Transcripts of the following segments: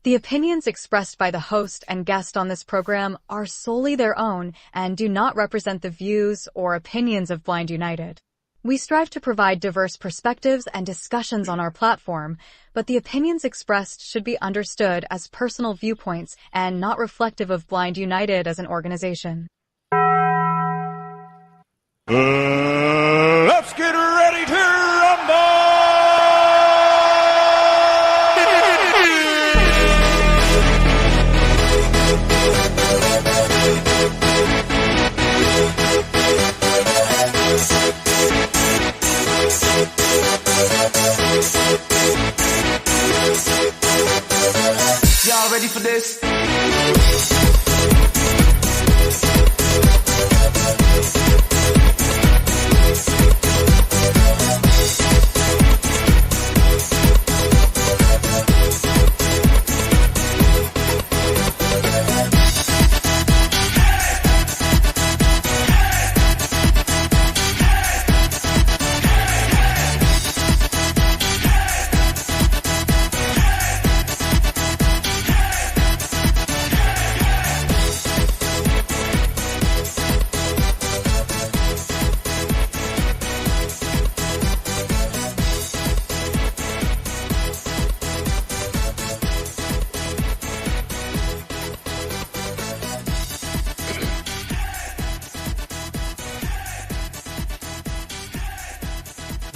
The opinions expressed by the host and guest on this program are solely their own and do not represent the views or opinions of Blind United. We strive to provide diverse perspectives and discussions on our platform, but the opinions expressed should be understood as personal viewpoints and not reflective of Blind United as an organization. Let's get ready to rumble! Y'all ready for this?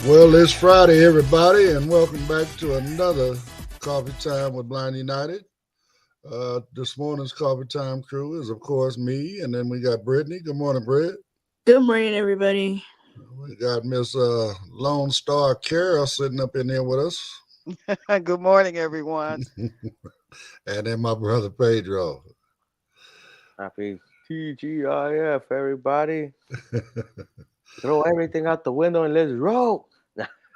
Well, it's Friday, everybody, and welcome back to another Coffee Time with Blind United. This morning's Coffee Time crew is, of course, me, and then we got Brittany. Good morning, Britt. Good morning, everybody. We got Miss Lone Star Carol sitting up in there with us. Good morning, everyone. And then my brother Pedro. Happy TGIF, everybody. Throw everything out the window and let's roll.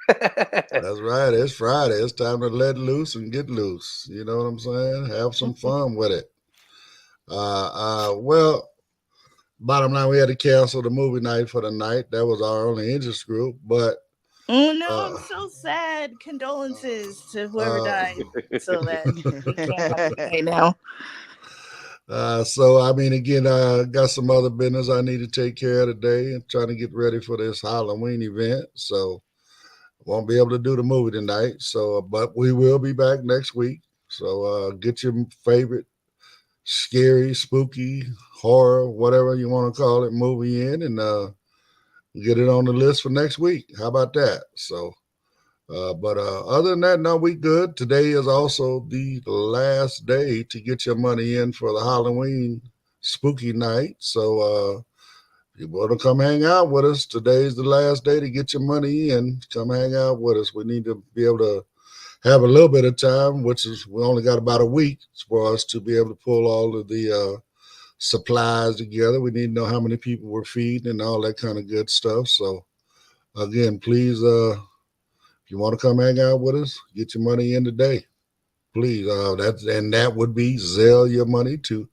That's right. It's Friday. It's time to let loose and get loose. You know what I'm saying? Have some fun with it. Well, bottom line, we had to cancel the movie night for the night. That was our only interest group. But oh no, I'm so sad. Condolences to whoever died. So that we can't have it right now. So I mean, again, I got some other business I need to take care of today and trying to get ready for this Halloween event. So won't be able to do the movie tonight. So, but we will be back next week. So get your favorite scary, spooky, horror, whatever you want to call it, movie in and get it on the list for next week. How about that? So, but other than that, no, we good. Today is also the last day to get your money in for the Halloween spooky night. So if you want to come hang out with us, today's the last day to get your money in. Come hang out with us. We need to be able to have a little bit of time, which is we only got about a week for us to be able to pull all of the supplies together. We need to know how many people we're feeding and all that kind of good stuff. So again, please, if you want to come hang out with us, get your money in today. Please. That would be Zelle your money to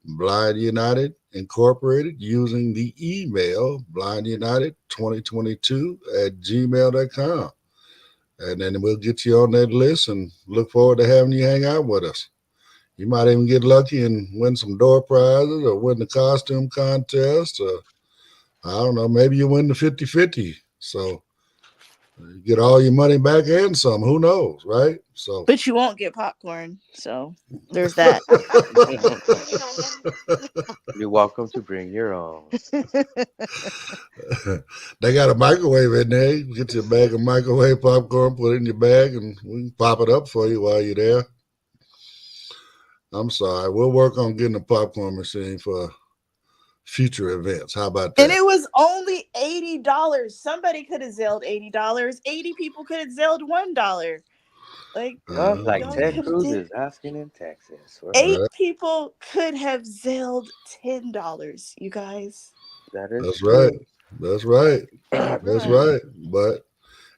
Blind United Incorporated using the email blindunited2022@gmail.com. And then we'll get you on that list and look forward to having you hang out with us. You might even get lucky and win some door prizes or win the costume contest. Or I don't know, maybe you win the 50-50. So you get all your money back and some. Who knows, right? So, but you won't get popcorn. So there's that. You're welcome to bring your own. They got a microwave in there. You get your bag of microwave popcorn, put it in your bag, and we can pop it up for you while you're there. I'm sorry. We'll work on getting a popcorn machine for future events. How about that? And it was only $80. Somebody could have zelled $80. 80 people could have zelled $1. Like Ted Cruz is asking in Texas. 8 people could have zelled $10. You guys. That's right. That's right. That's right. But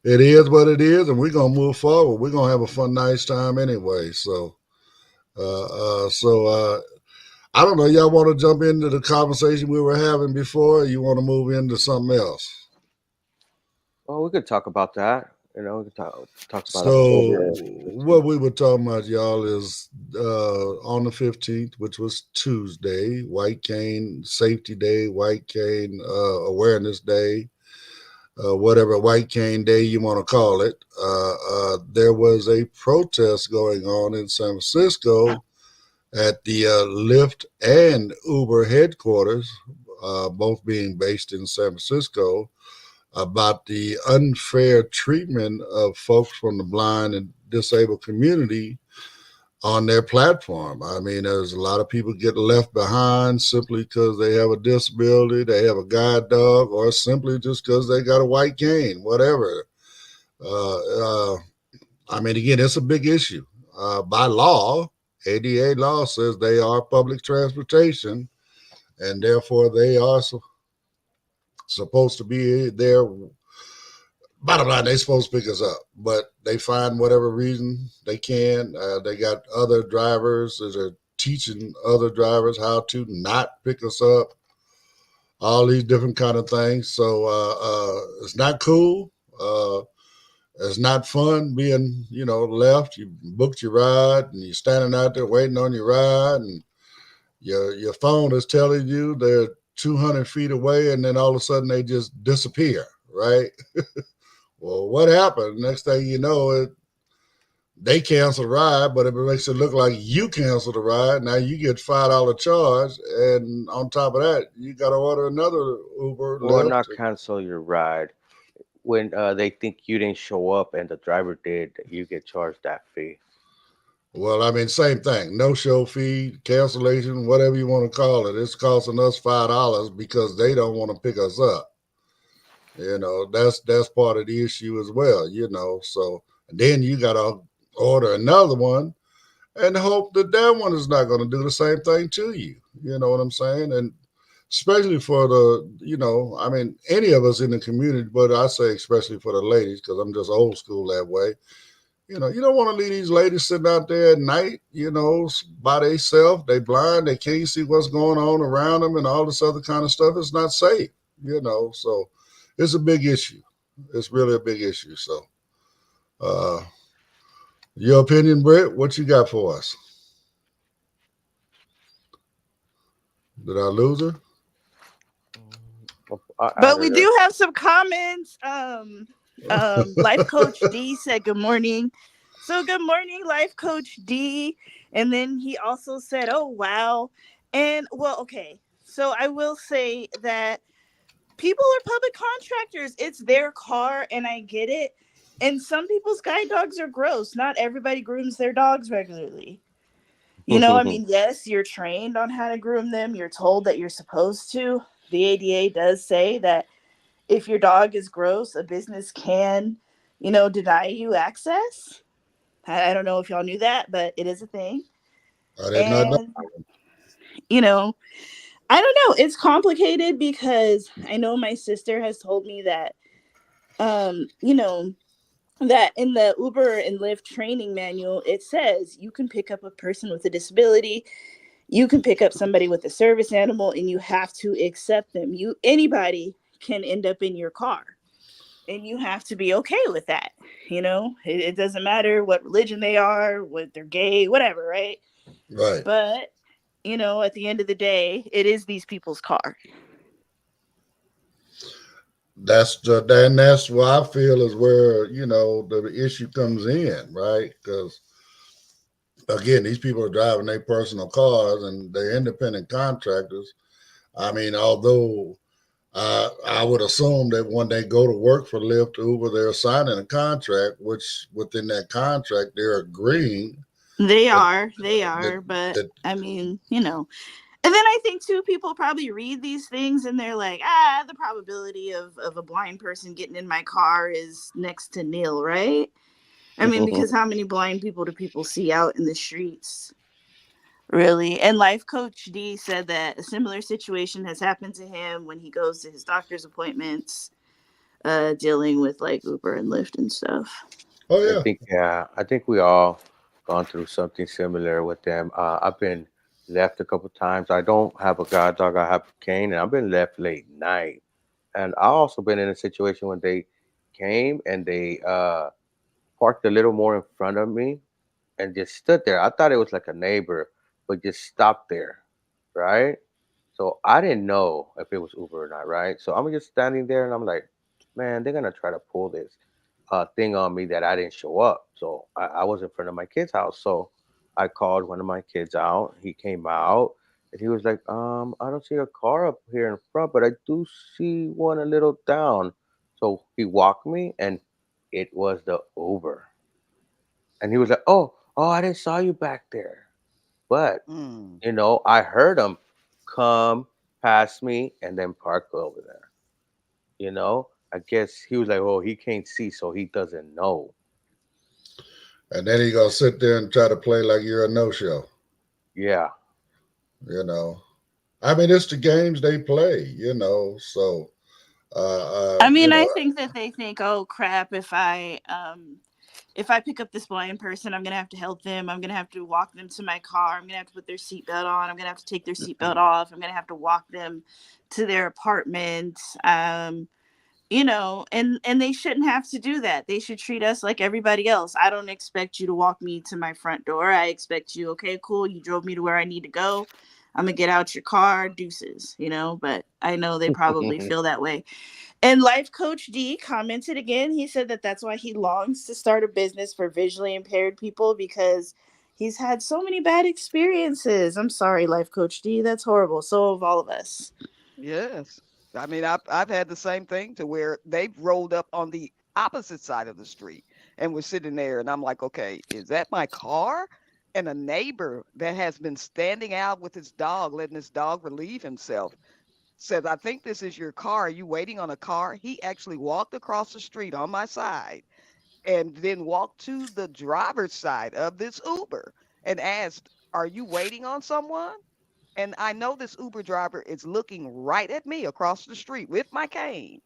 it is what it is, and we're gonna move forward. We're gonna have a fun, nice time anyway. So, I don't know. Y'all want to jump into the conversation we were having before? Or you want to move into something else? Well, we could talk about that. we can talk about like So Uber. what we were talking about, y'all, is on the 15th, which was Tuesday, White Cane Safety Day, White Cane Awareness Day, whatever White Cane Day you want to call it. There was a protest going on in San Francisco at the Lyft and Uber headquarters, both being based in San Francisco, about the unfair treatment of folks from the blind and disabled community on their platform. I mean, there's a lot of people get left behind simply because they have a disability, they have a guide dog, or simply just because they got a white cane, whatever. I mean, again, it's a big issue. By law, ADA law says they are public transportation, and therefore they are supposed to be there. Bottom line, they supposed to pick us up, but they find whatever reason they can. They got other drivers that are teaching other drivers how to not pick us up. All these different kind of things. So it's not cool. It's not fun being, left. You booked your ride and you're standing out there waiting on your ride, and your phone is telling you they're 200 feet away, and then all of a sudden they just disappear, right? Well, what happened? Next thing you know, they cancel the ride, but it makes it look like you canceled the ride. Now you get $5 charge, and on top of that, you got to order another Uber. Or Lyft. not cancel your ride when they think you didn't show up and the driver did. You get charged that fee. Well, I mean, same thing. No show fee, cancellation, whatever you want to call it. It's costing us $5 because they don't want to pick us up. That's part of the issue as well. So then you got to order another one and hope that one is not going to do the same thing to you. You know what I'm saying? And especially for I mean, any of us in the community, but I say especially for the ladies, because I'm just old school that way. You don't want to leave these ladies sitting out there at night, by themselves. They blind, they can't see what's going on around them and all this other kind of stuff. It's not safe, so it's a big issue. It's really a big issue. So your opinion, Britt, what you got for us? Did I lose her? But we do have some comments. Life Coach D said good morning. So good morning, Life Coach D. And then he also said, oh, wow. And well, okay. So I will say that people are public contractors. It's their car, and I get it. And some people's guide dogs are gross. Not everybody grooms their dogs regularly. I mean, yes, you're trained on how to groom them. You're told that you're supposed to. The ADA does say that if your dog is gross, a business can, deny you access. I don't know if y'all knew that, but it is a thing. I did not know. I don't know. It's complicated because I know my sister has told me that, that in the Uber and Lyft training manual, it says you can pick up a person with a disability. You can pick up somebody with a service animal, and you have to accept them. Anybody can end up in your car, and you have to be okay with that. It doesn't matter what religion they are, what they're gay, whatever, right? Right. But at the end of the day, it is these people's car. That's what I feel is where the issue comes in, right? Because again, these people are driving their personal cars and they're independent contractors. I mean, although I would assume that when they go to work for Lyft, Uber, they're signing a contract, which within that contract, they're agreeing. They are. But I mean, and then I think too, people probably read these things and they're like, the probability of a blind person getting in my car is next to nil, right? I mean, because how many blind people do people see out in the streets? Really? And Life Coach D said that a similar situation has happened to him when he goes to his doctor's appointments, dealing with like Uber and Lyft and stuff. Oh yeah. I think we all gone through something similar with them. I've been left a couple times. I don't have a guide dog. I have a cane, and I've been left late night. And I've also been in a situation when they came and they parked a little more in front of me and just stood there. I thought it was like a neighbor, but just stopped there, right? So I didn't know if it was Uber or not, right? So I'm just standing there and I'm like, man, they're gonna try to pull this thing on me that I didn't show up. So I was in front of my kid's house. So I called one of my kids out. He came out and he was like, I don't see a car up here in front, but I do see one a little down. So he walked me and it was the Uber. And he was like, oh, I didn't saw you back there. But Mm. I heard him come past me and then park over there. I guess he was like, oh, he can't see, so he doesn't know. And then he gonna sit there and try to play like you're a no-show. Yeah. I mean, it's the games they play. So. I mean, I think that they think, oh crap, if I pick up this blind person, I'm gonna have to help them. I'm gonna have to walk them to my car. I'm gonna have to put their seatbelt on. I'm gonna have to take their seatbelt off. I'm gonna have to walk them to their apartment. And they shouldn't have to do that. They should treat us like everybody else. I don't expect you to walk me to my front door. I expect you, okay, cool, you drove me to where I need to go. I'm gonna get out your car, deuces, but I know they probably feel that way. And Life Coach D commented again. He said that that's why he longs to start a business for visually impaired people, because he's had so many bad experiences. I'm sorry, Life Coach D. That's horrible. So have all of us. Yes. I mean, I've had the same thing to where they've rolled up on the opposite side of the street and we're sitting there and I'm like, okay, is that my car? And a neighbor that has been standing out with his dog, letting his dog relieve himself, says, I think this is your car. Are you waiting on a car? He actually walked across the street on my side and then walked to the driver's side of this Uber and asked, are you waiting on someone? And I know this Uber driver is looking right at me across the street with my cane.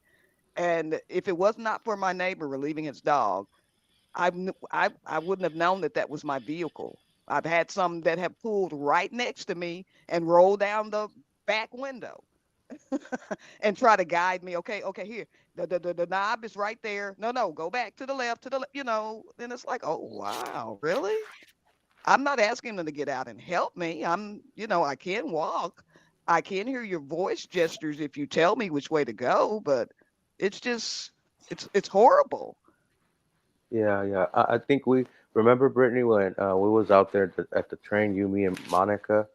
And if it was not for my neighbor relieving his dog, I wouldn't have known that was my vehicle. I've had some that have pulled right next to me and rolled down the back window and try to guide me. Okay, here. The knob is right there. No, go back to the left, Then it's like, oh, wow, really? I'm not asking them to get out and help me. I can walk. I can hear your voice gestures if you tell me which way to go, but it's just, it's horrible. Yeah. I think we remember, Brittany, when we was out there at the train, you, me, and Monica,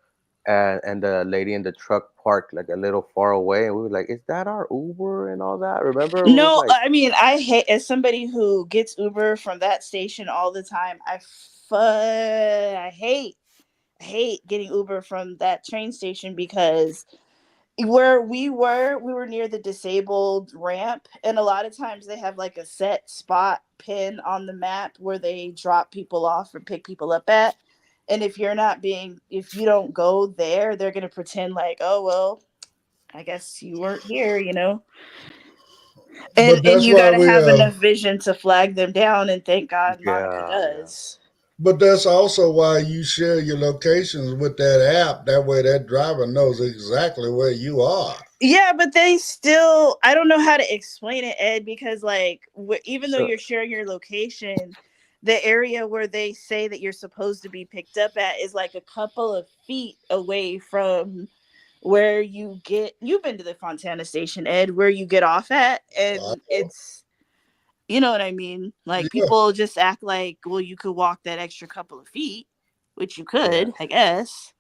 and the lady in the truck parked like a little far away, and we were like, "Is that our Uber?" and all that. Remember? We was No, like, I mean, I hate, as somebody who gets Uber from that station all the time, I hate getting Uber from that train station, because where we were near the disabled ramp, and a lot of times they have like a set spot pin on the map where they drop people off or pick people up at. And if you don't go there, they're going to pretend like, oh, well, I guess you weren't here, And you got to have enough vision to flag them down. And thank God Monica does. But that's also why you share your locations with that app. That way that driver knows exactly where you are. Yeah, but they still, I don't know how to explain it, Ed, because like, even though you're sharing your location, the area where they say that you're supposed to be picked up at is like a couple of feet away from where you've been to the Fontana station, Ed, where you get off at. And it's, you know what I mean? Like, people just act like, well, you could walk that extra couple of feet, which you could, I guess.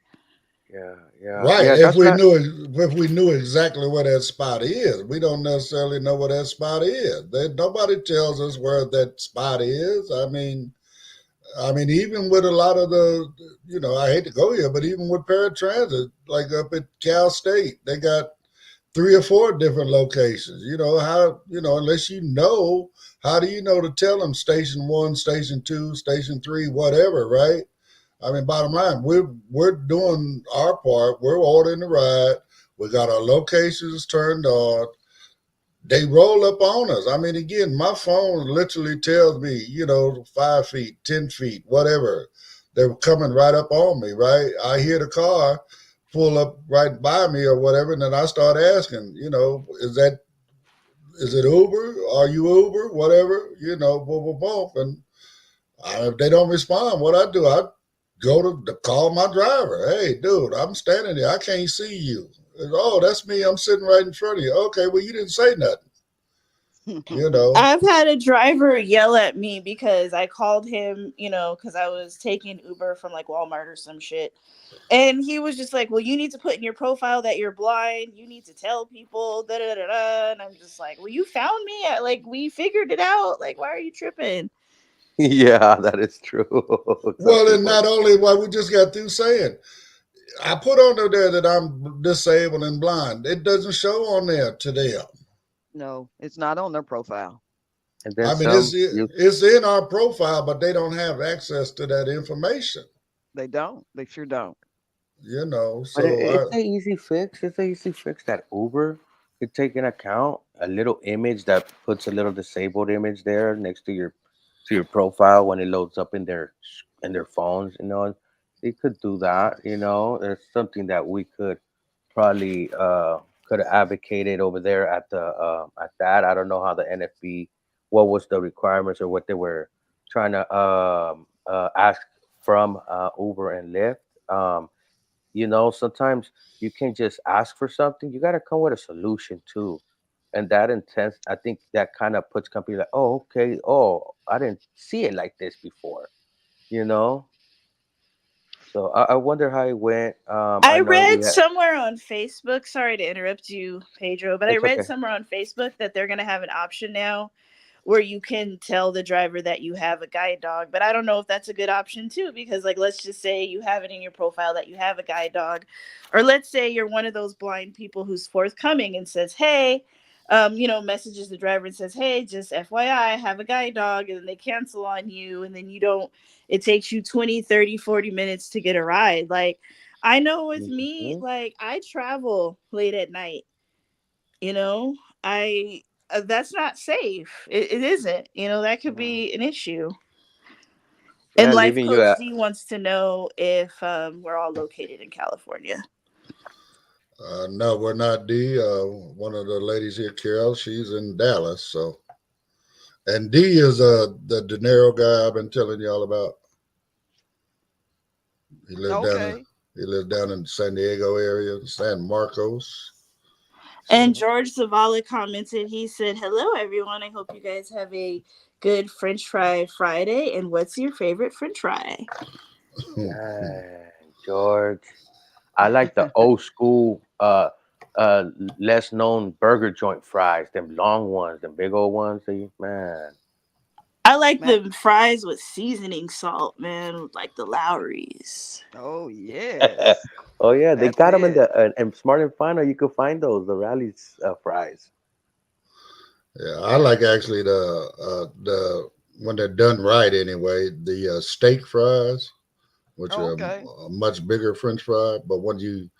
Yeah. Right. Yeah, if we knew exactly where that spot is, we don't necessarily know where that spot is. Nobody tells us where that spot is. I mean, even with a lot of the, I hate to go here, but even with paratransit, like up at Cal State, they got 3 or 4 different locations. Unless you know, how do you know to tell them station 1, station 2, station 3, whatever, right? I mean, bottom line, we're doing our part. We're ordering the ride. We got our locations turned on. They roll up on us. I mean, again, my phone literally tells me, 5 feet, 10 feet, whatever. They're coming right up on me, right? I hear the car pull up right by me or whatever, and then I start asking, is is it Uber? Are you Uber? Whatever, boom, boom, boom. And if they don't respond, what I do, I go to call my driver. Hey, dude, I'm standing there. I can't see you. Oh, that's me. I'm sitting right in front of you. Okay, well, you didn't say nothing. You know. I've had a driver yell at me because I called him, because I was taking Uber from like Walmart or some shit. And he was just like, well, you need to put in your profile that you're blind. You need to tell people, da da da da. And I'm just like, well, you found me. Like, we figured it out. Like, why are you tripping? Yeah, that is true. Some Well, and people. not only what we just got through saying, I put on there that I'm disabled and blind. It doesn't show on there to them. No, it's not on their profile. And then I mean, some. You. it's in our profile, but they don't have access to that information. They don't. They sure don't. But So it's an easy fix. It's an easy fix that Uber could take into account a little image that puts a little disabled image there next to your profile when it loads up in their phones. They could do that. It's something that we could probably could have advocated over there at that. I don't know how the NFB, what was the requirements or what they were trying to ask from Uber and Lyft. Sometimes you can't just ask for something. You got to come with a solution too. And that intense, I think that kind of puts companies like, oh, okay, oh, I didn't see it like this before, you know? So I wonder how it went. I I know we read had, somewhere on Facebook, sorry to interrupt you, Pedro, but I it's read okay. somewhere on Facebook that they're going to have an option now where you can tell the driver that you have a guide dog. But I don't know if that's a good option too, because like, let's just say you have it in your profile that you have a guide dog, or let's say you're one of those blind people who's forthcoming and says, hey, messages the driver and says, hey, just FYI, I have a guide dog, and then they cancel on you, and then you don't, it takes you 20, 30, 40 minutes to get a ride. Like, I know with me, Hmm. like, I travel late at night, you know, I that's not safe. It isn't. That could No. be an issue. And Yeah, Life leaving you Coach at, D wants to know if we're all located in California. no, we're not D. One of the ladies here, Carol, she's in Dallas. So, and D is the De Niro guy I've been telling y'all about. He lives down in Okay. he lives down in San Diego area, San Marcos. And So, George Zavala commented, he said, hello, everyone. I hope you guys have a good French fry Friday. And what's your favorite French fry? dang, George. I like the old school, less known burger joint fries, them long ones, them big old ones. Man. I like Mac. the fries with seasoning salt, man, like the Lowry's. Oh yes, Oh yeah, they that's got them in it. the and Smart and Final. You can find those the rallies fries. yeah, I like actually the when they're done right anyway, the steak fries, which Oh, are okay. a much bigger French fry. But when you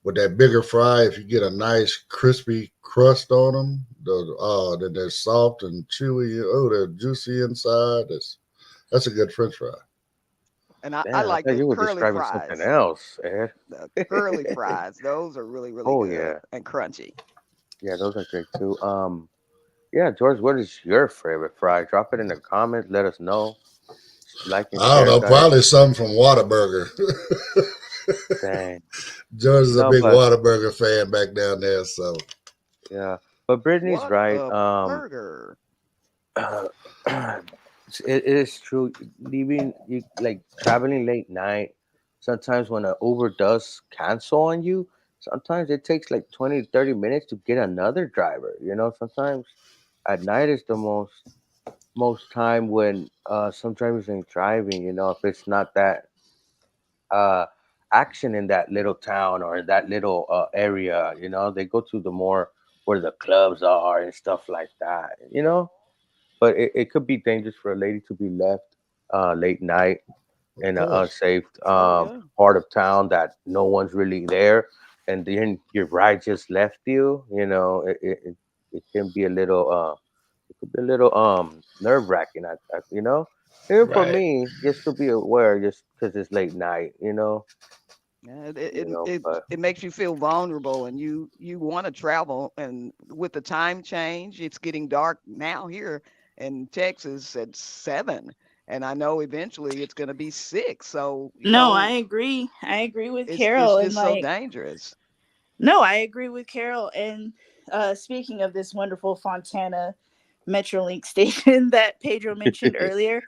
with that bigger fry, if you get a nice crispy crust on them, then they're soft and chewy. Oh, they're juicy inside. That's a good French fry. And I Damn, I like thought the you were curly describing something fries. else, Ed. The curly fries. Those are really, really Oh good yeah, and crunchy. yeah, those are great too. Yeah, George, what is your favorite fry? Drop it in the comments. Let us know. Like and I don't share, know, guys. probably something from Whataburger. Dang. George is a No, big but Whataburger fan back down there, so yeah, but Brittany's What right. a burger. It is true. Leaving you like traveling late night. Sometimes when an Uber does cancel on you, sometimes it takes like 20 to 30 minutes to get another driver. Sometimes at night is the most time when some drivers ain't driving. If it's not that uh action in that little town or in that little area, they go to the more where the clubs are and stuff like that. But it could be dangerous for a lady to be left late night of in an course. unsafe Oh yeah. part of town that no one's really there, and then your ride just left you. It can be a little it could be a little nerve wracking. Even for Right. me, just to be aware, just because it's late night. Yeah, But it makes you feel vulnerable, and you want to travel. And with the time change, it's getting dark now here in Texas at 7, and I know eventually it's going to be 6. So No, I agree. I agree with it's Carol. And just so like, dangerous. no, I agree with Carol. And speaking of this wonderful Fontana Metrolink station that Pedro mentioned earlier,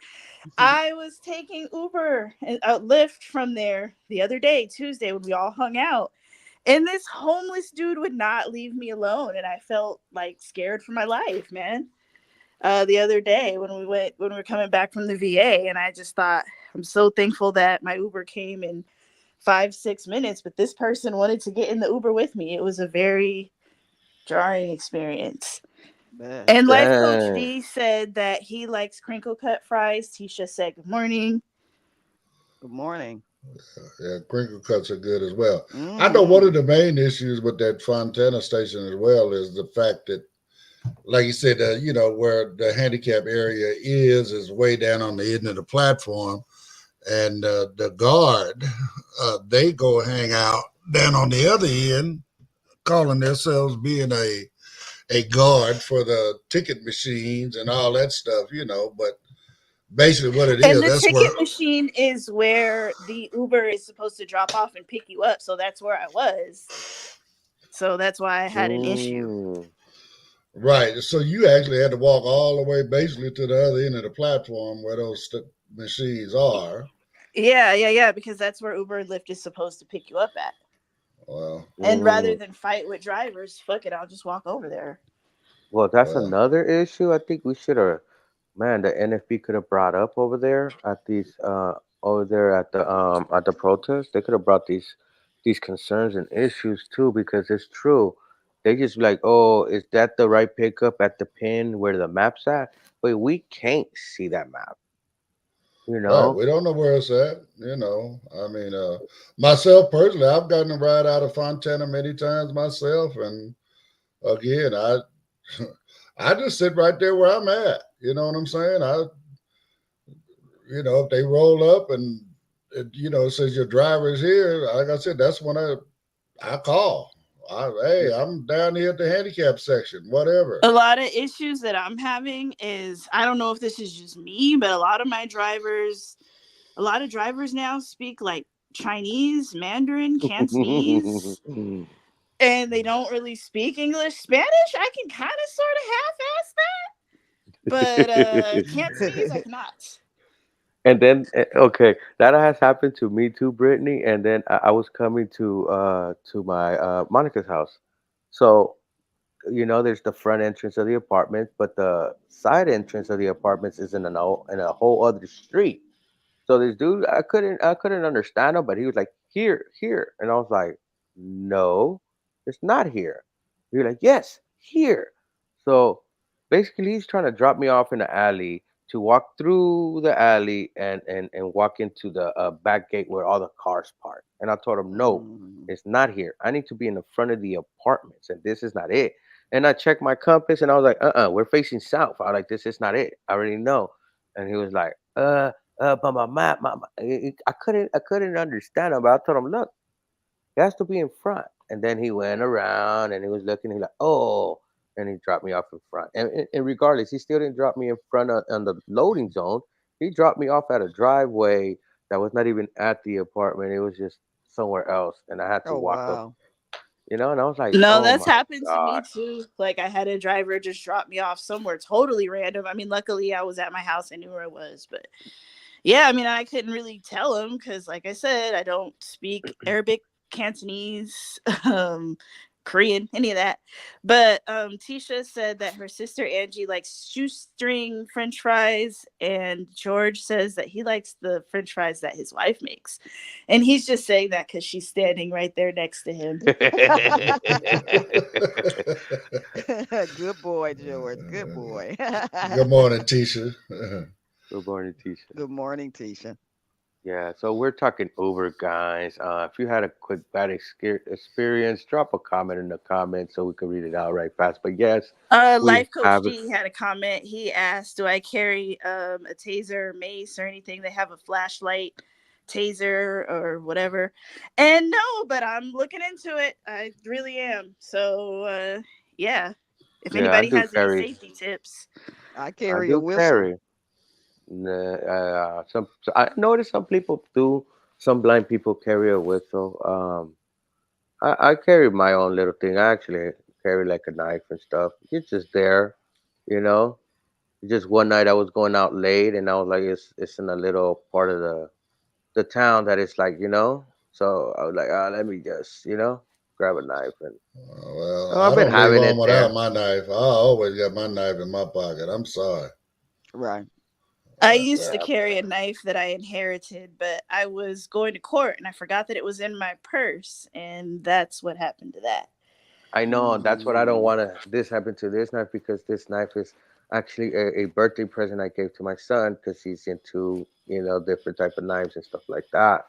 I was taking Uber and Lyft from there the other day, Tuesday, when we all hung out. And this homeless dude would not leave me alone. And I felt like scared for my life, man. The other day when we were coming back from the VA, and I just thought, I'm so thankful that my Uber came in 5-6 minutes, but this person wanted to get in the Uber with me. It was a very jarring experience. But And Life Coach dang. D said that he likes crinkle cut fries. Tisha said good morning. good morning. Yeah, crinkle cuts are good as well. I know one Hmm. of the main issues with that Fontana station as well is the fact that, like you said, where the handicap area is way down on the end of the platform, and the guard, they go hang out down on the other end, calling themselves being a guard for the ticket machines and all that stuff, but basically what it And is, the that's where. ticket machine is where the Uber is supposed to drop off and pick you up. So that's where I was. So that's why I had an issue. Mm. Right. So you actually had to walk all the way basically to the other end of the platform where those machines are. Yeah, because that's where Uber and Lyft is supposed to pick you up at. Well, And rather Mm. than fight with drivers, fuck it, I'll just walk over there. Well, that's well, another issue. I think we should have, man, the NFB could have brought up over there at these over there at the protest. They could have brought these concerns and issues too, because it's true. They just be like, oh, is that the right pickup at the pin where the map's at? But we can't see that map, you right. know? We don't know where it's at. I mean, myself personally, I've gotten a ride out of Fontana many times myself. And again, I just sit right there where I'm at. You know what I'm saying? If they roll up and it says your driver is here, like I said, that's when I call. Hey, I'm down here at the handicap section, whatever. A lot of issues that I'm having is, I don't know if this is just me, but a lot of drivers now speak like Chinese, Mandarin, Cantonese, and they don't really speak English. Spanish, I can kind of sort of half-ass that, but Cantonese, I cannot. And then okay, that has happened to me too, Brittany. And then I was coming to my Monica's house. So there's the front entrance of the apartment, but the side entrance of the apartments is in a whole other street. So this dude, I couldn't understand him, but he was like, here, here, and I was like, no, it's not here. He was like, yes, here. So basically, he's trying to drop me off in the alley to walk through the alley and walk into the back gate where all the cars park. And I told him, no, Mm. it's not here. I need to be in the front of the apartments, and this is not it. And I checked my compass, and I was like, we're facing south. I was like, this is not it. I already know. And he was like, but my map, I couldn't understand him. But I told him, look, he has to be in front. And then he went around and he was looking. He like, oh, and he dropped me off in front. And regardless, he still didn't drop me in front on the loading zone. He dropped me off at a driveway that was not even at the apartment. It was just somewhere else, and I had to Oh walk up. wow. And I was like, No, oh that's my happened to me god. too. Like, I had a driver just drop me off somewhere totally random. I mean, luckily I was at my house. I knew where I was, but yeah, I mean, I couldn't really tell him because, like I said, I don't speak Arabic, Cantonese, Korean, any of that. But Tisha said that her sister Angie likes shoestring French fries, and George says that he likes the French fries that his wife makes, and he's just saying that because she's standing right there next to him. Good boy, George. Good boy. Good morning, Tisha. Good morning, Tisha. Good morning, Tisha. Yeah, so we're talking Uber, guys. If you had a quick bad experience, drop a comment in the comments so we can read it out right fast. But yes, we Life Coach have it. D had a comment. He asked, "Do I carry a taser, mace, or anything? They have a flashlight taser or whatever. And no, but I'm looking into it. I really am. So yeah, if Yeah, I anybody do has any carry. safety tips. I I carry a do whistle. carry. I notice some people do. Some blind people carry a whistle. I carry my own little thing. I actually carry like a knife and stuff. It's just there, you know. Just one night I was going out late, and I was like, it's in a little part of the town that it's like, So I was like, let me just, grab a knife, and Well, I've I been don't leave having home it without there. my knife. I always got my knife in my pocket. I'm sorry. Right. I Uh, used to Yeah, carry a knife that I inherited, but I was going to court and I forgot that it was in my purse, and that's what happened to that. I know. That's what I don't want to. This happened to this knife because this knife is actually a birthday present I gave to my son because he's into different type of knives and stuff like that.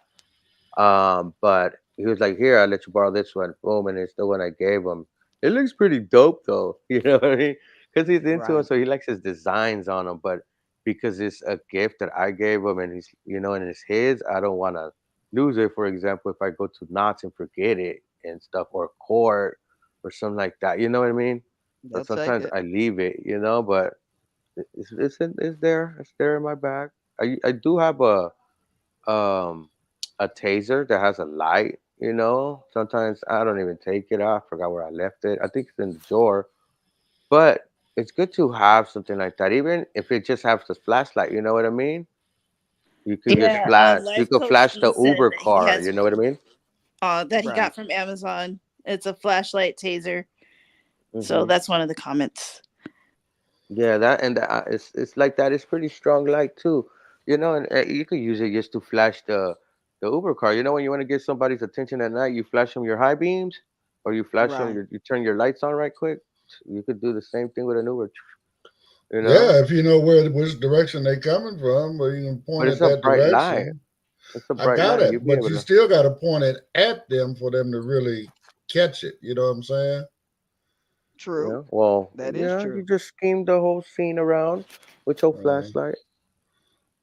But he was like, "Here, I'll let you borrow this one." Boom, and it's the one I gave him. It looks pretty dope, though. You know what I mean? Because he's into it, Right. so he likes his designs on them. But because it's a gift that I gave him, and and it's his, I don't want to lose it. For example, if I go to knots and forget it and stuff, or court, or something like that. You know what I mean? So They'll take sometimes it. I leave it, but it's there. It's there in my bag. I do have um a taser that has a light. Sometimes I don't even take it out. I forgot where I left it. I think it's in the drawer. But it's good to have something like that, even if it just has the flashlight. You know what I mean? You could just Yeah, flash. You Life could Coach flash D the said Uber that he car. has You know what I mean? that he Right. got from Amazon. It's a flashlight taser. So Hmm. that's one of the comments. Yeah, it's like that. It's pretty strong light too. And you could use it just to flash the Uber car. When you want to get somebody's attention at night, you flash them your high beams, or you flash them Right. you turn your lights on right quick. You could do the same thing with an Uber. You know, yeah, if you know which direction they coming from, or you can but point it's at a that bright light. direction. It's a I bright got light. You'll it, be but able you to. still got to point it at them for them to really catch it. You know what I'm saying? True. Well, That is yeah, you true. just scheme the whole scene around with your Uh, flashlight.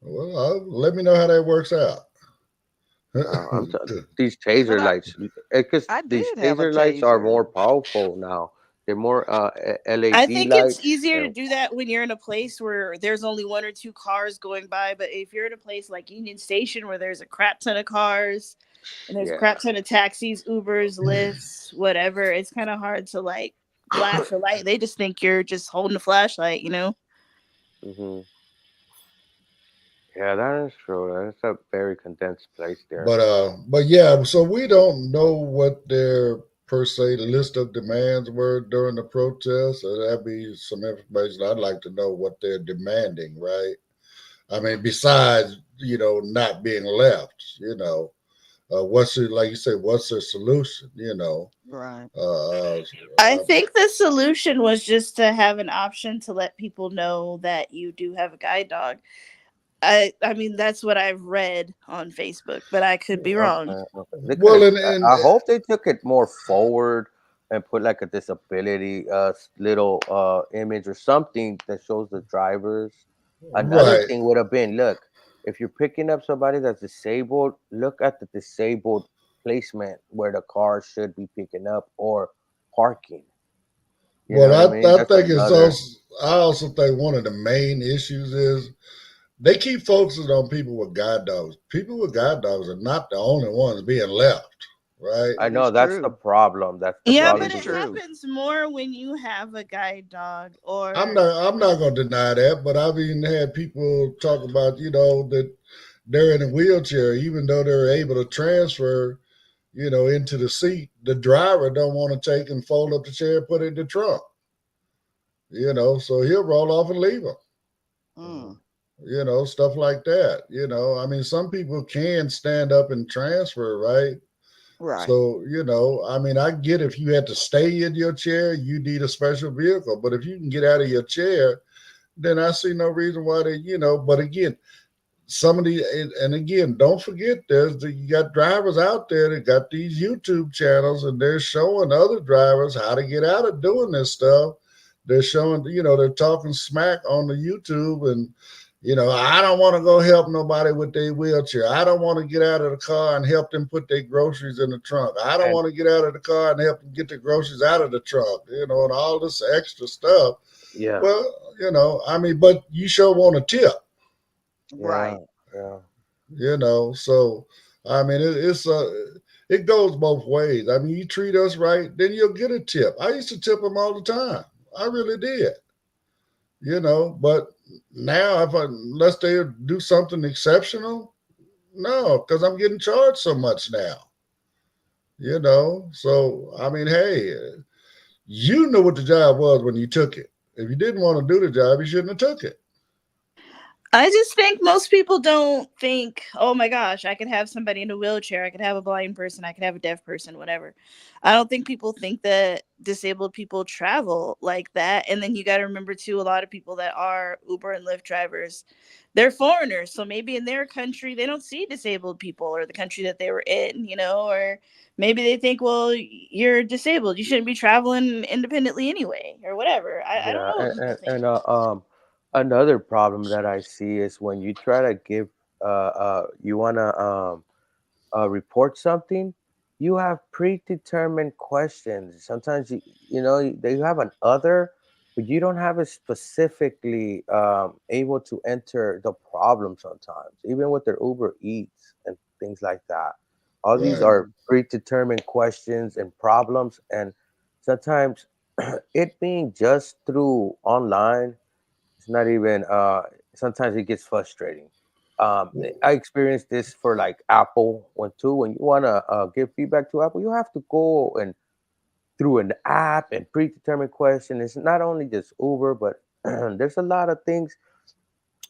well, let me know how that works out. These But taser I lights, because I these did have a taser lights are taser. more powerful now. They're more I LED think it's lights. easier to And do that when you're in a place where there's only one or two cars going by. But if you're in a place like Union Station where there's a crap ton of cars and there's a yeah, crap ton of taxis, Ubers, Lyfts, whatever, it's kind of hard to like flash a light. They just think you're just holding a flashlight, you know? hmm yeah, that is true. That's a very condensed place there. But yeah, so we don't know what their per se list of demands were during the protest. So that'd be some information I'd like to know what they're demanding, right? I mean, besides not being left, what's it like you say? What's their solution? Right. Uh, I uh, think the solution was just to have an option to let people know that you do have a guide dog. I mean that's what I've read on Facebook, but I could be wrong. Okay, okay. They could well, have. and I hope they took it more forward and put like a disability little image or something that shows the drivers. Another right. thing would have been, look, if you're picking up somebody that's disabled, look at the disabled placement where the car should be picking up or parking. You know Well, what I mean? I That's think it's another. also. I also think one of the main issues is they keep focusing on people with guide dogs. People with guide dogs are not the only ones being left, right? I That is know that's the true. problem. That's the Yeah, That but problem is it because true. happens more when you have a guide dog or I'm not going to deny that, but I've even had people talk about that they're in a wheelchair, even though they're able to transfer, into the seat. The driver don't want to take and fold up the chair, and put it in the trunk, so he'll roll off and leave them. Mm. Stuff like that. I mean, some people can stand up and transfer, right? Right. So, I mean, I get if you had to stay in your chair, you need a special vehicle. But if you can get out of your chair, then I see no reason why but again, some of the, and again, don't forget you got drivers out there that got these YouTube channels and they're showing other drivers how to get out of doing this stuff. They're showing, they're talking smack on the YouTube and I don't want to go help nobody with their wheelchair. I don't want to get out of the car and help them put their groceries in the trunk. I don't And want to get out of the car and help them get the groceries out of the trunk, and all this extra stuff. yeah, Well, but you sure want a tip, Right. yeah. so it goes both ways. You treat us right, then you'll get a tip. I used to tip them all the time. I really did. But now unless they do something exceptional, no, because I'm getting charged so much now. So hey, you knew what the job was when you took it. If you didn't want to do the job, you shouldn't have took it. I just think most people don't think, oh my gosh, I could have somebody in a wheelchair, I could have a blind person, I could have a deaf person, whatever. I don't think people think that disabled people travel like that. And then you got to remember too, a lot of people that are Uber and Lyft drivers, they're foreigners. So maybe in their country, they don't see disabled people, or the country that they were in, or maybe they think, well, you're disabled, you shouldn't be traveling independently anyway, or whatever. I don't Yeah, know what people think. another problem that I see is when you try to give, you wanna report something, you have predetermined questions. Sometimes they have an other, but you don't have it specifically able to enter the problem. Sometimes, even with their Uber Eats and things like that, all these Right. are predetermined questions and problems, and sometimes it being just through online, it's not even. Sometimes it gets frustrating. I experienced this for like Apple one too. When you want to give feedback to Apple, you have to go and through an app and predetermined question. It's not only just Uber, but there's a lot of things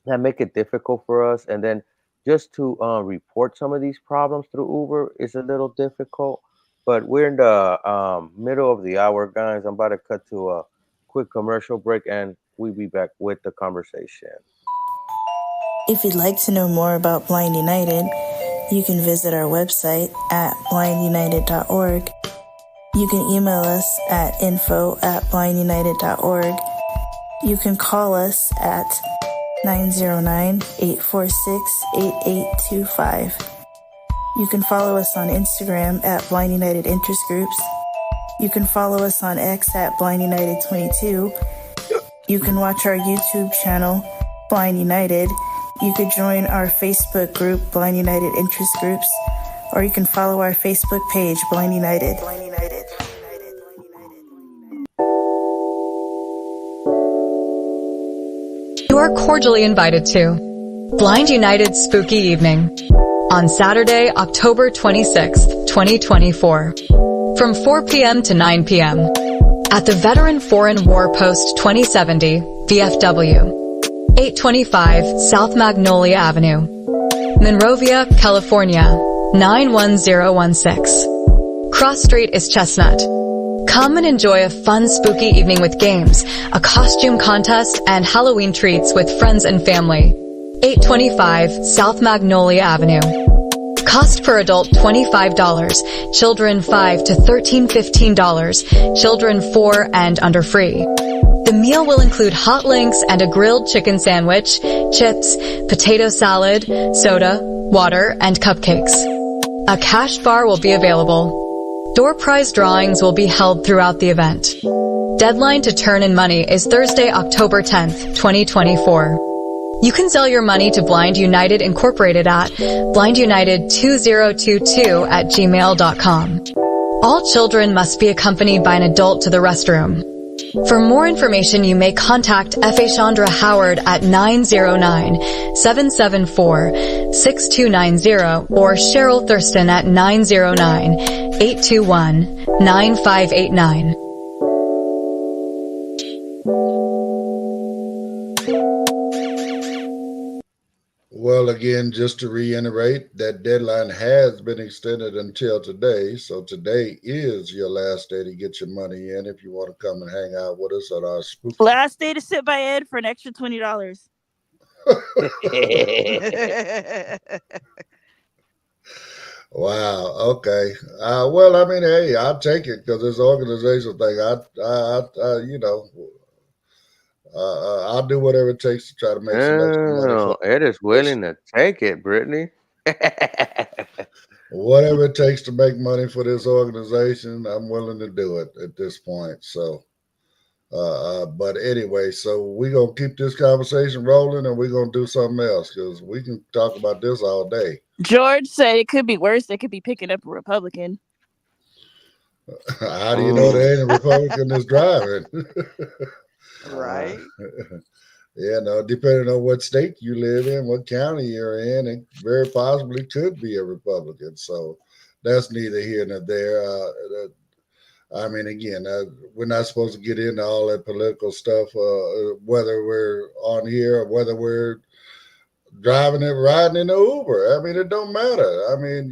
that make it difficult for us. And then just to report some of these problems through Uber is a little difficult. But we're in the middle of the hour, guys. I'm about to cut to a quick commercial break, and we'll be back with the conversation. If you'd like to know more about Blind United, you can visit our website at blindunited.org. You can email us at info@blindunited.org. You can call us at 909-846-8825. You can follow us on Instagram at Blind United Interest Groups. You can follow us on X at Blind United 22. You can watch our YouTube channel, Blind United. You could join our Facebook group, Blind United Interest Groups, or you can follow our Facebook page, Blind United. You are cordially invited to Blind United's Spooky Evening on Saturday, October 26th, 2024, from 4 p.m. to 9 p.m. at the Veteran Foreign War Post 2070, VFW, 825 South Magnolia Avenue, Monrovia, California, 91016. Cross Street is Chestnut. Come and enjoy a fun, spooky evening with games, a costume contest, and Halloween treats with friends and family. 825 South Magnolia Avenue. Cost per adult $25, children $5 to $13, $15, children 4 and under free. The meal will include hot links and a grilled chicken sandwich, chips, potato salad, soda, water, and cupcakes. A cash bar will be available. Door prize drawings will be held throughout the event. Deadline to turn in money is Thursday, October 10th, 2024. You can sell your money to Blind United Incorporated at blindunited2022@gmail.com. All children must be accompanied by an adult to the restroom. For more information, you may contact F.A. Chandra Howard at 909-774-6290 or Cheryl Thurston at 909-821-9589. Well, again, just to reiterate, that deadline has been extended until today. So today is your last day to get your money in if you want to come and hang out with us at our spooky. Last day to sit by Ed for an extra $20. Wow. Okay. Well, I mean, hey, I'll take it because it's an organizational thing. I'll do whatever it takes to try to make some extra money for Oh, Ed is this. willing to take it, Brittany. Whatever it takes to make money for this organization, I'm willing to do it at this point. So, but anyway, so we're gonna keep this conversation rolling, and we're gonna do something else because we can talk about this all day. George said it could be worse. They could be picking up a Republican. How do you know Mm. there ain't a Republican that's driving? uh, Right. yeah, no, depending on what state you live in, what county you're in, it very possibly could be a Republican. So that's neither here nor there. I mean, again, we're not supposed to get into all that political stuff, whether we're on here or whether we're driving it, riding in the Uber. I mean, it don't matter. I mean,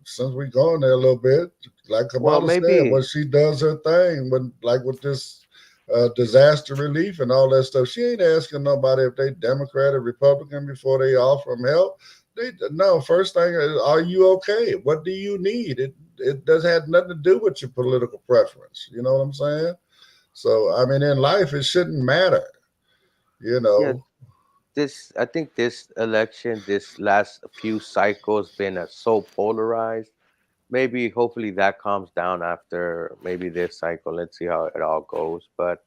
since we gone there a little bit, like Well, Kamala said, maybe. when she does her thing, when like with this disaster relief and all that stuff, she ain't asking nobody if they Democrat or Republican before they offer them help. They no first thing is, are you okay? What do you need? It doesn't have nothing to do with your political preference. You know what I'm saying? So I mean, in life, it shouldn't matter. You Yeah, know, I think this election, this last few cycles, been so polarized. Maybe, hopefully, that calms down after maybe this cycle. Let's see how it all goes. But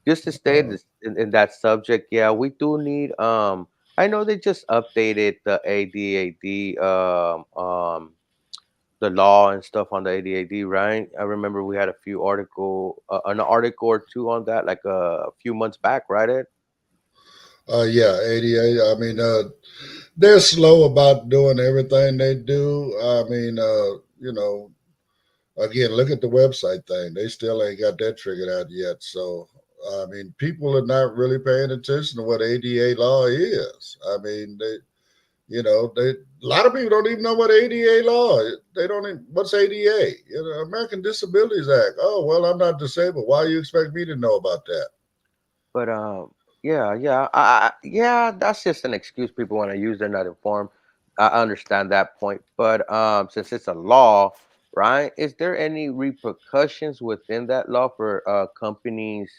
just to stay uh, in that subject, yeah, we do need. I know they just updated the ADAD, the law and stuff on the ADAD, right? I remember we had an article or two on that, like a few months back, right? Ed? yeah, 88. I mean, they're slow about doing everything they do. I mean, again, look at the website thing. They still ain't got that figured out yet. So, I mean, people are not really paying attention to what ADA law is. I mean, they a lot of people don't even know what ADA law is. They don't even, what's ADA? American Disabilities Act. Oh, well, I'm not disabled. Why you expect me to know about that? But yeah, that's just an excuse people want to use. They're not informed. I understand that point, but since it's a law, right? Is there any repercussions within that law for companies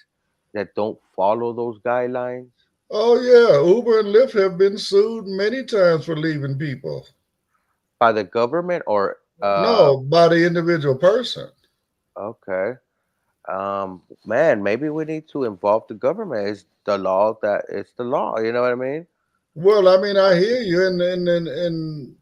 that don't follow those guidelines Oh yeah, Uber and Lyft have been sued many times for leaving people. by the government or No, by the individual person. okay? Man, maybe we need to involve the government. It's the law that it's the law. You know what I mean? Well, I mean, I hear you, and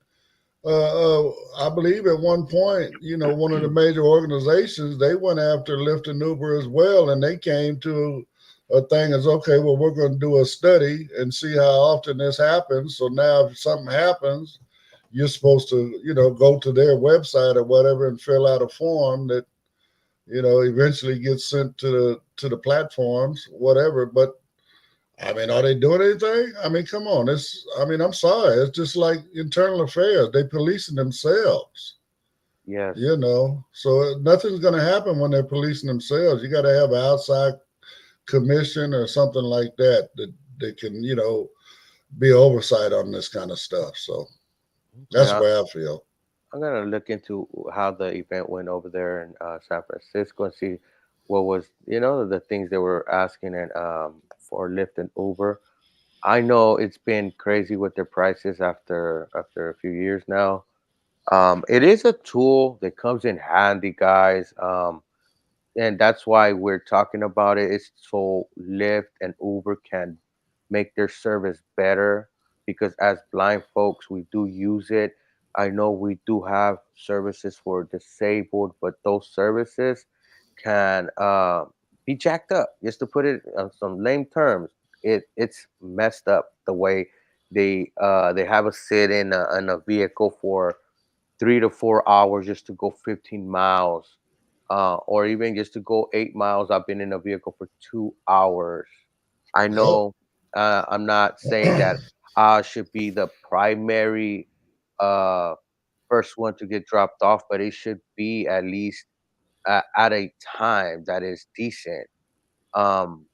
I believe at one point, one of the major organizations they went after Lyft and Uber as well, and they came to a thing as okay, well, we're going to do a study and see how often this happens. So now, if something happens, you're supposed to, go to their website or whatever and fill out a form that eventually gets sent to the platforms, whatever. But I mean, are they doing anything? I mean, come on. I mean, I'm sorry. It's just like internal affairs. They policing themselves, Yes. So nothing's going to happen when they're policing themselves. You got to have an outside commission or something like that that can, be oversight on this kind of stuff. So that's the Yeah, way I feel. I'm gonna look into how the event went over there in San Francisco and see what was, the things they were asking and for Lyft and Uber. I know it's been crazy with their prices after a few years now. It is a tool that comes in handy, guys. And that's why we're talking about it. It's so Lyft and Uber can make their service better because as blind folks, we do use it. I know we do have services for disabled, but those services can be jacked up. Just to put it on some lame terms, it's messed up the way they have us sit in a vehicle for 3 to 4 hours just to go 15 miles, or even just to go 8 miles. I've been in a vehicle for 2 hours. I Yep. know I'm not saying that I should be the primary uh, first one to get dropped off, but it should be at least at a time that is decent. Um,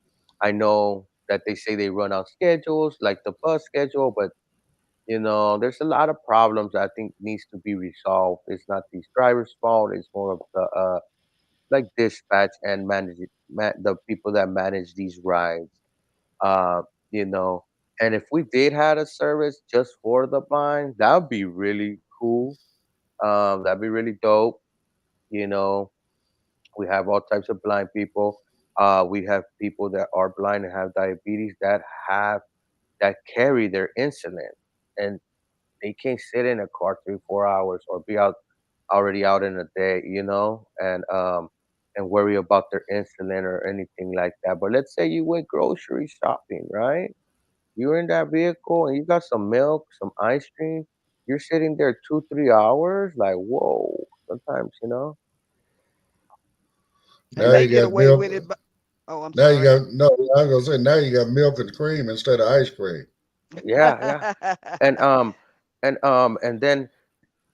I know that they say they run on schedules like the bus schedule, but there's a lot of problems I think needs to be resolved. It's not these drivers' fault. It's more of the like dispatch and the people that manage these rides. Uh, you know, and if we did have a service just for the blind, that would be really cool. That'd be really dope. You know, we have all types of blind people. We have people that are blind and have diabetes have that carry their insulin, and they can't sit in a car 3 4 hours or be already out in a day, and worry about their insulin or anything like that. But let's say you went grocery shopping, right? You're in that vehicle and you got some milk, some ice cream. You're sitting there 2 3 hours, like whoa. Sometimes. And Now they you get got away milk. with it. Oh, I'm Now you sorry. got no. I was gonna say now you got milk and cream instead of ice cream. Yeah, yeah. And and then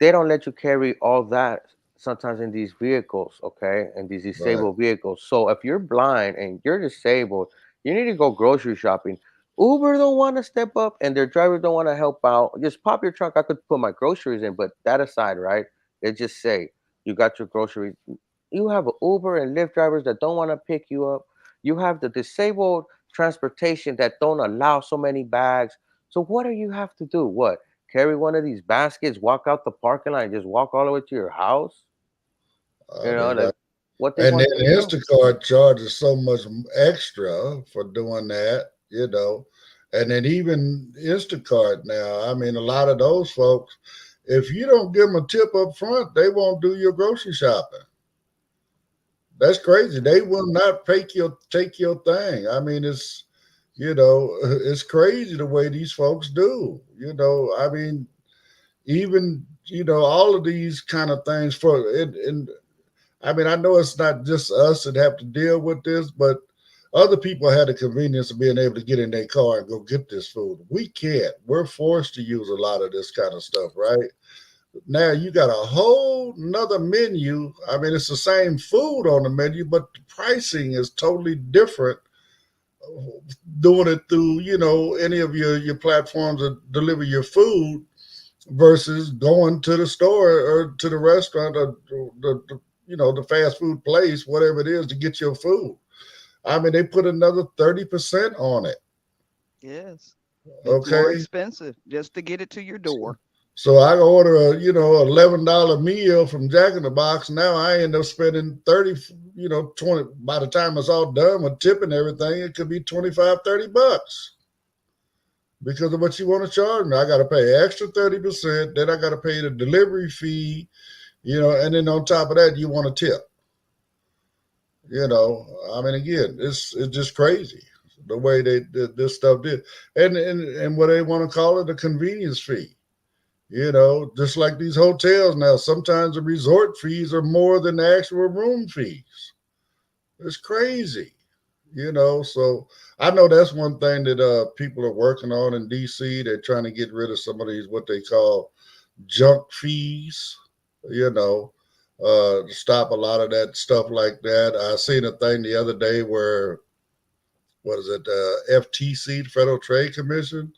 they don't let you carry all that sometimes in these vehicles, okay? In these Right. disabled vehicles. So if you're blind and you're disabled, you need to go grocery shopping. Uber don't want to step up and their driver don't want to help out. Just pop your trunk. I could put my groceries in, but that aside, right? They just say you got your groceries. You have Uber and Lyft drivers that don't want to pick you up. You have the disabled transportation that don't allow so many bags. So what do you have to do? What? Carry one of these baskets, walk out the parking lot, and just walk all the way to your house? I mean, Like what they and then want you to do. Instacart charges so much extra for doing that, And then even Instacart now, I mean, a lot of those folks, if you don't give them a tip up front, they won't do your grocery shopping. That's crazy. They will not take your thing. I mean, it's crazy the way these folks do. I mean, even all of these kind of things for it. And I mean, I know it's not just us that have to deal with this, but other people had the convenience of being able to get in their car and go get this food. We can't. We're forced to use a lot of this kind of stuff, right? Now you got a whole nother menu. I mean, it's the same food on the menu, but the pricing is totally different doing it through, any of your platforms that deliver your food versus going to the store or to the restaurant or the fast food place, whatever it is, to get your food. I mean, they put another 30% on it. Yes. It's more Okay. expensive just to get it to your door. So I order a, $11 meal from Jack in the Box. Now I end up spending 30, 20. By the time it's all done with tip and everything, it could be 25, $30 because of what you want to charge me. I got to pay extra 30%. Then I got to pay the delivery fee, and then on top of that, you want a tip. I mean, again, it's just crazy the way this stuff did, and what they want to call it, a convenience fee. Just like these hotels now, sometimes the resort fees are more than the actual room fees. It's crazy. So I know that's one thing that people are working on in DC. They're trying to get rid of some of these what they call junk fees. To stop a lot of that stuff like that. I seen a thing the other day where, what is it, FTC, the Federal Trade Commission,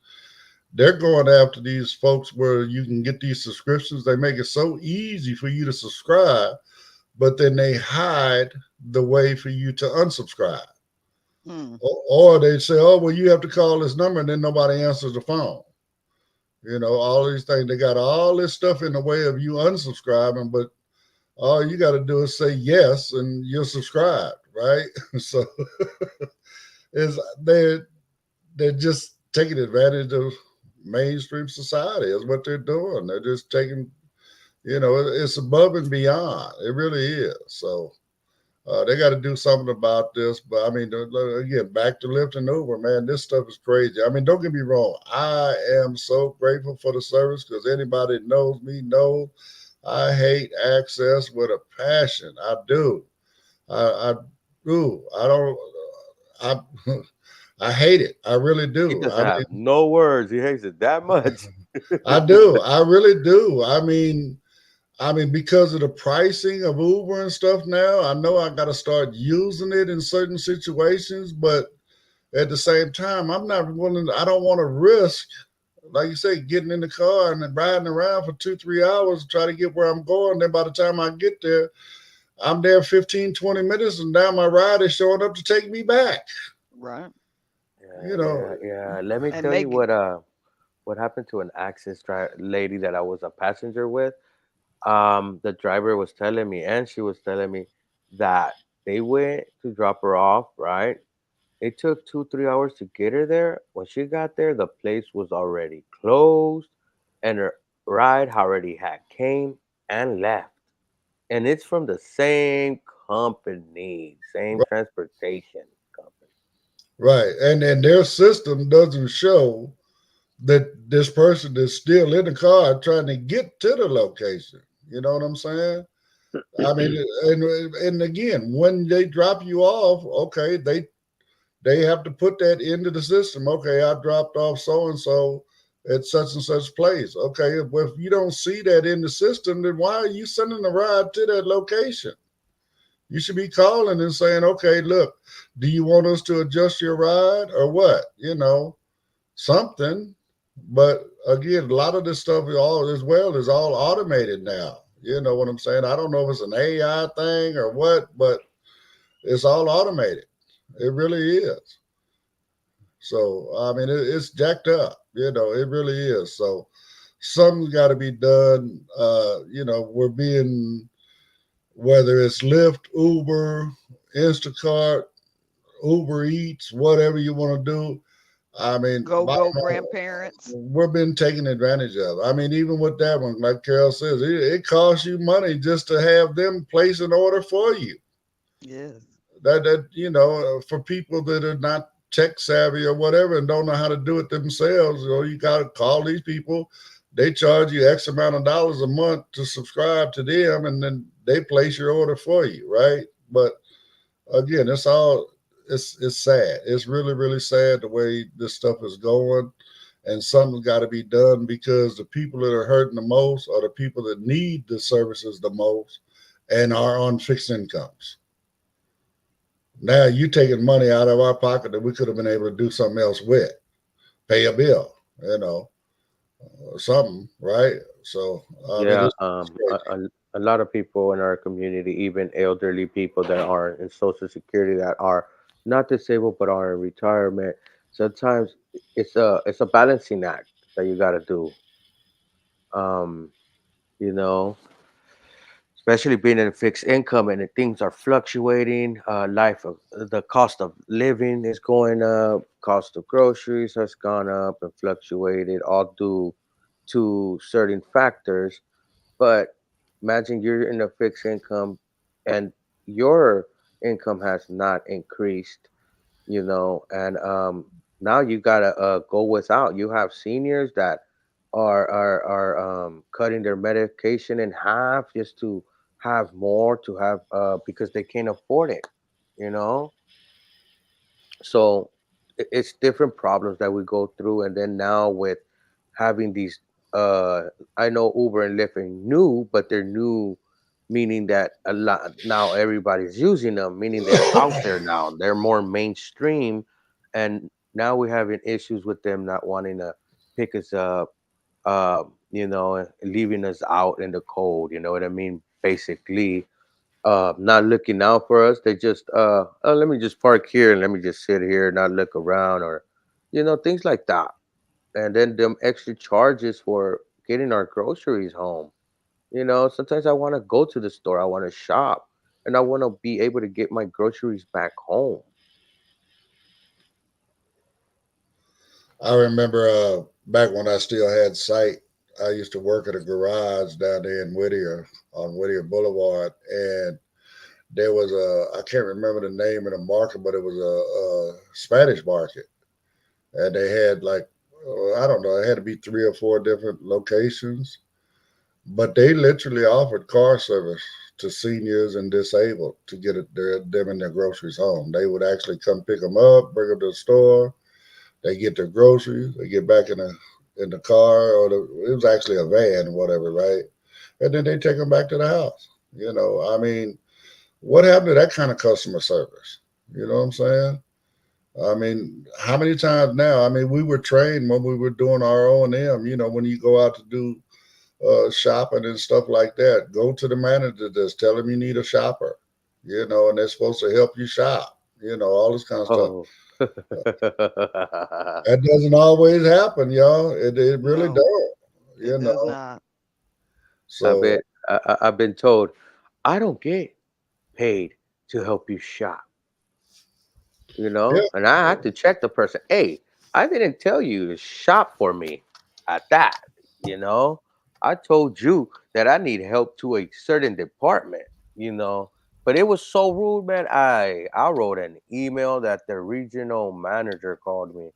they're going after these folks where you can get these subscriptions. They make it so easy for you to subscribe, but then they hide the way for you to unsubscribe. Or they say, oh, well, you have to call this number, and then nobody answers the phone. All these things, they got all this stuff in the way of you unsubscribing, but all you got to do is say yes, and you're subscribed, right? So is they're just taking advantage of mainstream society. Is what they're doing. They're just taking, it's above and beyond. It really is. So they got to do something about this. But I mean, again, back to Lyft and Uber, man, this stuff is crazy. I mean, don't get me wrong. I am so grateful for the service because anybody that knows me knows I hate access with a passion. I do. I do. I don't. I I hate it. I really He do. doesn't have no words. He hates it that much. I do. I really do. I mean, because of the pricing of Uber and stuff now, I know I got to start using it in certain situations, but at the same time, I don't want to risk, like you say, getting in the car and then riding around for 2-3 hours to try to get where I'm going. Then by the time I get there, I'm there 15, 20 minutes, and now my ride is showing up to take me back. Right. Yeah. you know, yeah. Let me And tell they you what happened to an lady that I was a passenger with. The driver was telling me, and she was telling me that they went to drop her off, right? It took 2, 3 hours to get her there. When she got there, the place was already closed, and her ride already had came and left. And it's from the same company, same transportation company. right. And their system doesn't show that this person is still in the car trying to get to the location. You know what I'm saying? I mean, and again, when they drop you off, okay, they have to put that into the system. Okay, I dropped off so and so at such and such place. Okay, well, if you don't see that in the system, then why are you sending a ride to that location? You should be calling and saying, okay, look, do you want us to adjust your ride or what? You know, something. But again, a lot of this stuff is all as well is all automated now. You know what I'm saying? I don't know if it's an AI thing or what, but it's all automated. It really is. So I mean, it's jacked up. You know, it really is. So something's got to be done. You know, we're being whether it's Lyft, Uber, Instacart, Uber Eats, whatever you want to do. I mean, go grandparents. we're being taken advantage of. I mean, even with that one, like Carol says, it costs you money just to have them place an order for you. Yes. That you know, for people that are not tech savvy or whatever and don't know how to do it themselves, you know, you got to call these people. They charge you X amount of dollars a month to subscribe to them, and then they place your order for you, right? But again, it's sad. It's really really sad the way this stuff is going, and something's got to be done because the people that are hurting the most are the people that need the services the most and are on fixed incomes. Now you taking money out of our pocket that we could have been able to do something else with, pay a bill, you know, or something, right? So I mean, Yeah, it's crazy. a lot of people in our community, even elderly people that are in Social Security that are not disabled but are in retirement, sometimes it's a balancing act that you got to do. Um, you know, especially being in fixed income and the things are fluctuating. Life of the cost of living is going up, cost of groceries has gone up and fluctuated, all due to certain factors. But imagine you're in a fixed income and your income has not increased, and now you gotta go without. You have seniors that are cutting their medication in half just to have more to have because they can't afford it, you know. So it's different problems that we go through, and then now with having these, uh, I know Uber and Lyft are new, but they're new, meaning that a lot now everybody's using them, meaning they're out there now. They're more mainstream, and now we're having issues with them not wanting to pick us up, leaving us out in the cold. You know what I mean? Basically, not looking out for us. They just oh, let me just park here and let me just sit here, not look around, or things like that. And then them extra charges for getting our groceries home. Sometimes I want to go to the store, I want to shop, and I want to be able to get my groceries back home. I remember back when I still had sight, I used to work at a garage down there in Whittier on Whittier Boulevard, and there was I can't remember the name of the market, but it was a Spanish market, and they had like I don't know, it had to be 3 or 4 different locations, but they literally offered car service to seniors and disabled to get them and their groceries home. They would actually come pick them up, bring them to the store. They get their groceries. They get back in the car, or it was actually a van or whatever, right? And then they take them back to the house. You know, I mean, what happened to that kind of customer service? You know what I'm saying? I mean, how many times now? I mean, we were trained when we were doing our O&M. You know, when you go out to do shopping and stuff like that, go to the manager. Just tell them you need a shopper. You know, and they're supposed to help you shop. all this kind of stuff. Oh. That doesn't always happen, y'all. It really No, don't, it does not. I've So been I've been told I don't get paid to help you shop, yeah, and I had to check the person. Hey, I didn't tell you to shop for me at that, you know. I told you that I need help to a certain department, you know. But it was so rude, man. I wrote an email that the regional manager called me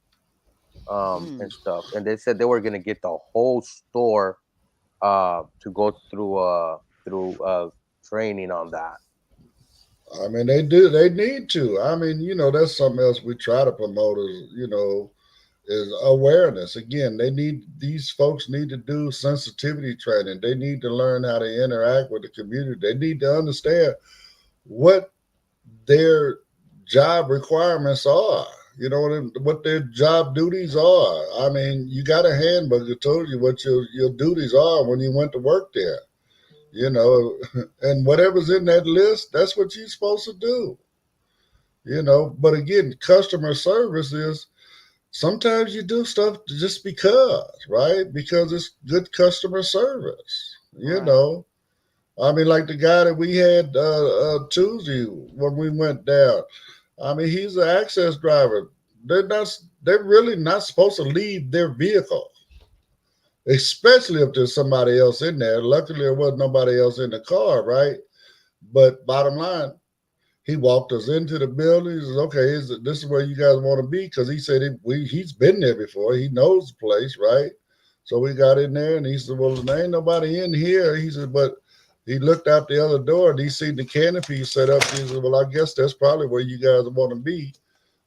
and Mm. stuff, and they said they were gonna get the whole store to go through training on that. I mean, they do. They need to. I mean, that's something else we try to promote is awareness. Again, these folks need to do sensitivity training. They need to learn how to interact with the community. They need to understand what their job requirements are. What their job duties are. I mean, you got a handbook that told you what your duties are when you went to work there. And whatever's in that list, that's what you're supposed to do. But again, customer service is sometimes you do stuff just because, right? Because it's good customer service. Right. I mean, like the guy that we had Tuesday when we went down. I mean, he's an access driver. They're really not supposed to leave their vehicle, especially if there's somebody else in there. Luckily, there wasn't nobody else in the car, right? But bottom line, he walked us into the building. He says, "Okay, this is where you guys want to be?" Because he said he's been there before. He knows the place, right? So we got in there, and he said, "Well, there ain't nobody in here." He said, but he looked out the other door, and he seen the canopy set up. He said, "Well, I guess that's probably where you guys want to be."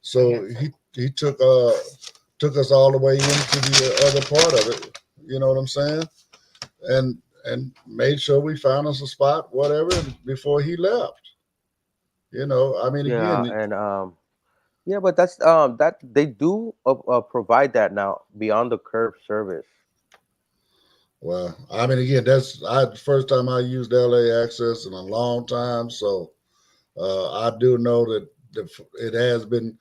So he took us all the way into the other part of it. You know what I'm saying? And made sure we found us a spot, whatever, before he left. I mean, Yeah, again, and yeah, but that's that they do provide that now beyond the curb service. well, I mean, again, that's the first time I used LA Access in a long time, so I do know that it has been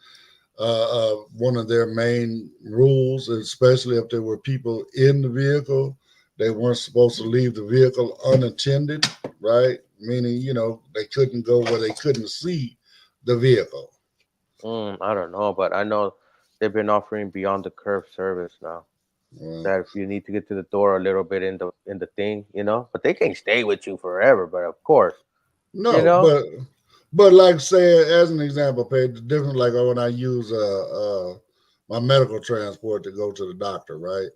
one of their main rules, especially if there were people in the vehicle. They weren't supposed to leave the vehicle unattended, right? Meaning, they couldn't go where they couldn't see the vehicle. I don't know, but I know they've been offering beyond the curb service now. Well, That if you need to get to the door a little bit in the thing, but they can't stay with you forever. But of course, you no, know, but like say as an example, Paige, the difference like when I use my medical transport to go to the doctor, right?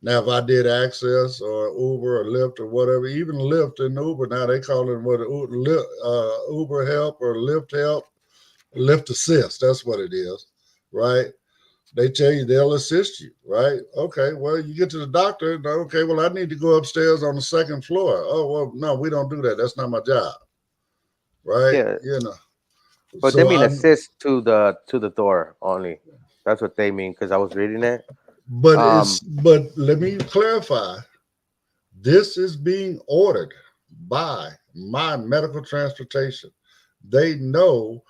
Now, if I did Access or Uber or Lyft or whatever, even Lyft and Uber now they call it Uber Help or Lyft Help, Lyft Assist. That's what it is, right? They tell you they'll assist you, right? Okay, well, you get to the doctor. Okay, well, I need to go upstairs on the second floor. Oh, well, no, we don't do that. That's not my job, right? yeah. But they So mean I'm, assist to the door only. That's what they mean because I was reading it. but let me clarify. This is being ordered by my medical transportation. They know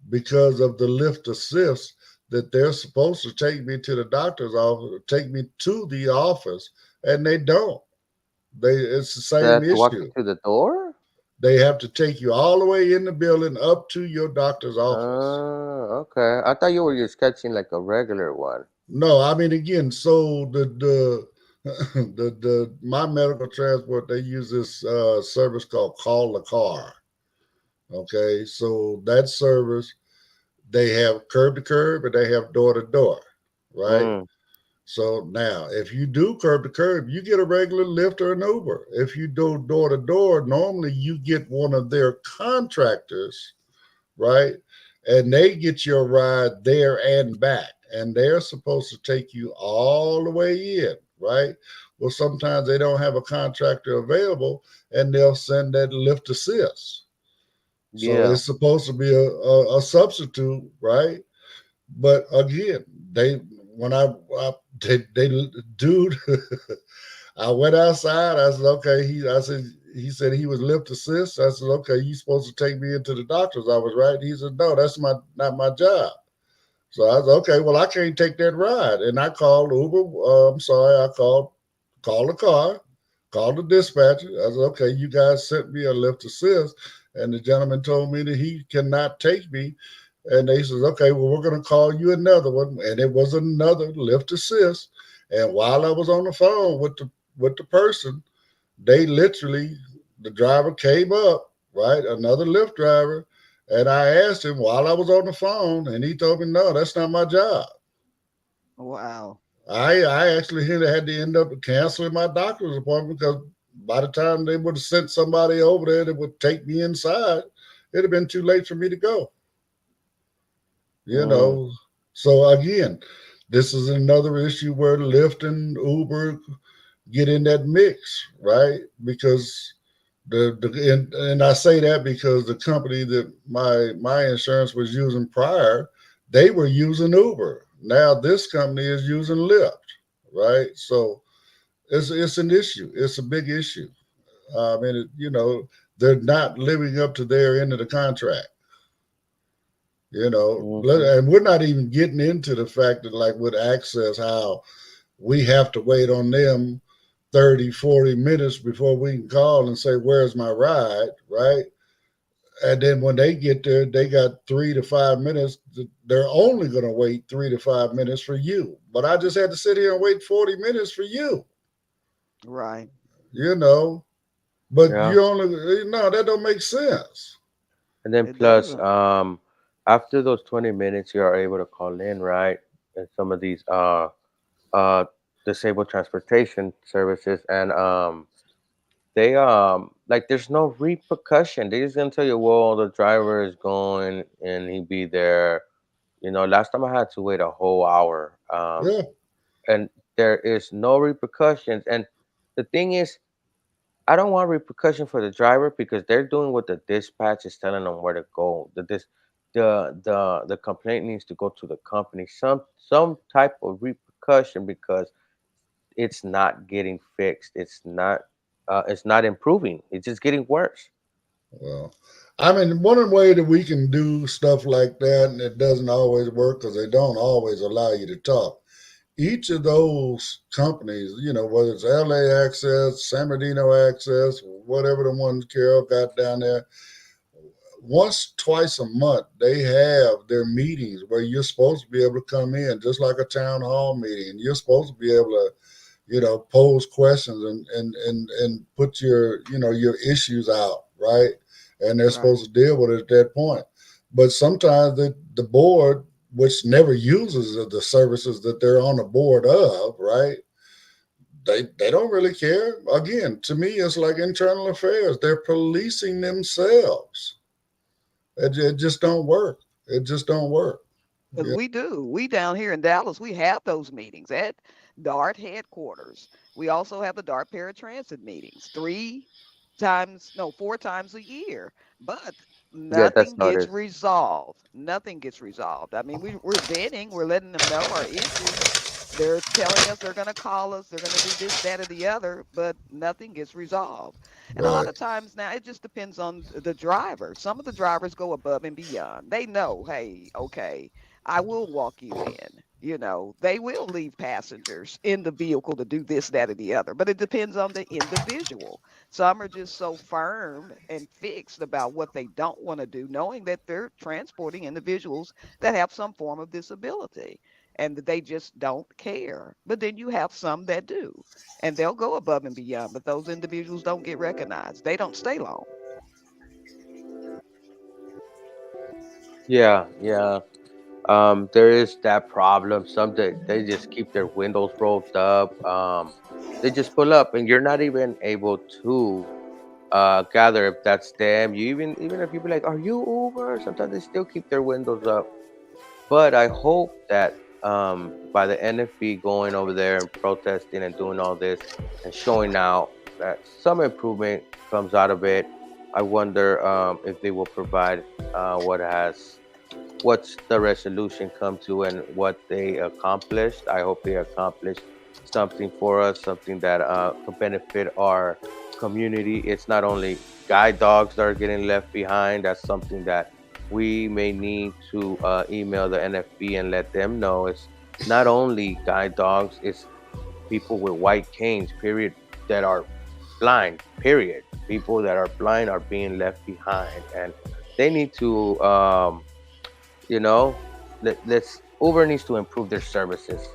because of the Lyft Assist that they're supposed to take me to the doctor's office, take me to the office, and they don't. It's the They same have to walk you issue. to the door. They have to take you all the way in the building up to your doctor's office. Okay. I thought you were just catching like a regular one. No, I mean again, so the my medical transport, they use this service called Call the Car. Okay, so that service, they have curb to curb and they have door to door, right? Mm, So now, if you do curb to curb, you get a regular Lyft or an Uber. If you do door to door, normally you get one of their contractors, right? And they get your ride there and back. And they're supposed to take you all the way in, right? Well, sometimes they don't have a contractor available and they'll send that Lyft Assist. So yeah. it's supposed to be a substitute, right? But again, they when I they dude, I went outside. I said, okay. I said, he said he was lift assist. I said, okay, you supposed to take me into the doctor's office, right? He said, no, that's not my job. So I said, okay, well, I can't take that ride. And I called Uber. I'm sorry, I called the car, called the dispatcher. I said, okay, you guys sent me a lift assist. And the gentleman told me that he cannot take me. And they said, okay, well, we're going to call you another one. And it was another lift assist. And while I was on the phone with the person, they literally, the driver came up, right? Another Lyft driver. And I asked him while I was on the phone, and he told me, no, that's not my job. Wow. I actually had to end up canceling my doctor's appointment because by the time they would have sent somebody over there that would take me inside, it'd have been too late for me to go. You know, so again, this is another issue where Lyft and Uber get in that mix, right? Because and I say that because the company that my insurance was using prior, they were using Uber. Now this company is using Lyft, right? So it's an issue. It's a big issue. I mean, they're not living up to their end of the contract. And we're not even getting into the fact that, like with Access, how we have to wait on them 30, 40 minutes before we can call and say, where's my ride, right? And then when they get there, they got 3 to 5 minutes. They're only going to wait 3 to 5 minutes for you. But I just had to sit here and wait 40 minutes for you. Right. But you only, no, that don't make sense. And then plus, after those 20 minutes, you are able to call in, right? And some of these disabled transportation services, and they like there's no repercussion. They just gonna tell you, well, the driver is going and he be there. Last time I had to wait a whole hour. And there is no repercussions. And the thing is, I don't want repercussion for the driver because they're doing what the dispatch is telling them where to go. The complaint needs to go to the company, some type of repercussion, because it's not getting fixed. It's not improving. It's just getting worse. Well, I mean, one way that we can do stuff like that, and it doesn't always work because they don't always allow you to talk. Each of those companies, whether it's LA Access, San Bernardino Access, whatever the one Carol got down there, twice a month, they have their meetings where you're supposed to be able to come in, just like a town hall meeting. You're supposed to be able to, pose questions and put your issues out, right? And they're supposed to deal with it at that point. But sometimes the board, which never uses the services that they're on the board of, right? They don't really care. Again, to me, it's like internal affairs. They're policing themselves. It just don't work. It just don't work. Because we down here in Dallas, we have those meetings at DART headquarters. We also have the DART paratransit meetings 4 times a year, but nothing gets resolved. Nothing gets resolved. I mean, we're vetting, we're letting them know our issues. They're telling us they're going to call us, they're going to do this, that, or the other, but nothing gets resolved. And a lot of times now, it just depends on the driver. Some of the drivers go above and beyond. They know, hey, okay, I will walk you in. They will leave passengers in the vehicle to do this, that, or the other. But it depends on the individual. Some are just so firm and fixed about what they don't want to do, knowing that they're transporting individuals that have some form of disability. And they just don't care. But then you have some that do. And they'll go above and beyond. But those individuals don't get recognized. They don't stay long. Yeah. There is that problem. Some they just keep their windows rolled up. They just pull up, and you're not even able to gather if that's them. You even if you be like, "Are you Uber?" Sometimes they still keep their windows up. But I hope that by the NFB going over there and protesting and doing all this and showing out that some improvement comes out of it. I wonder if they will provide what's the resolution come to and what they accomplished. I hope they accomplished something for us, something that could benefit our community. It's not only guide dogs that are getting left behind. That's something that we may need to email the NFB and let them know. It's not only guide dogs, it's people with white canes, period, that are blind, period. People that are blind are being left behind, and they need to, Uber needs to improve their services.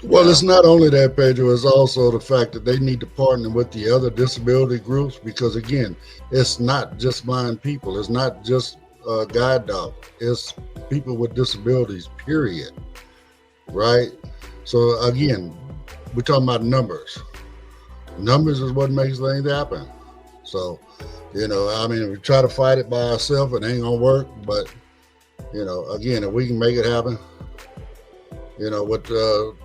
Well, it's not only that, Pedro, it's also the fact that they need to partner with the other disability groups, because again, it's not just blind people. It's not just guide dogs. It's people with disabilities, period. Right? So again, we're talking about numbers. Numbers is what makes things happen. So, we try to fight it by ourselves, it ain't gonna work. But, again, if we can make it happen, with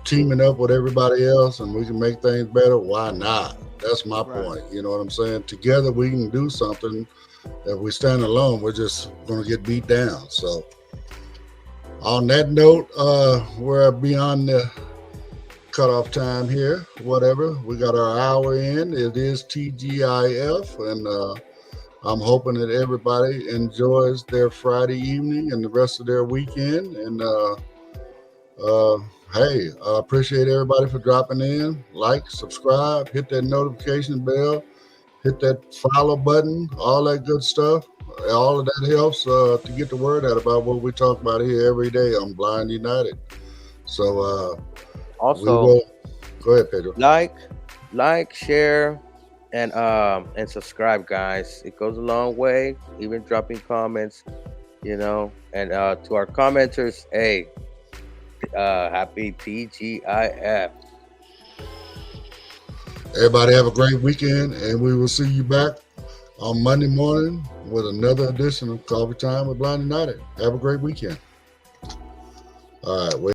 teaming up with everybody else and we can make things better, why not? That's my point. You know what I'm saying? Together we can do something. If we stand alone, we're just going to get beat down. So on that note, we're beyond the cutoff time here. Whatever. We got our hour in. It is TGIF. And I'm hoping that everybody enjoys their Friday evening and the rest of their weekend. And hey, I appreciate everybody for dropping in. Like, subscribe, hit that notification bell, hit that follow button, all that good stuff. All of that helps to get the word out about what we talk about here every day on Blind United. So also, go ahead, Pedro. Like, share, and subscribe, guys. It goes a long way. Even dropping comments, and to our commenters, hey. Happy TGIF. Everybody have a great weekend, and we will see you back on Monday morning with another edition of Coffee Time with Blind United. Have a great weekend. All right.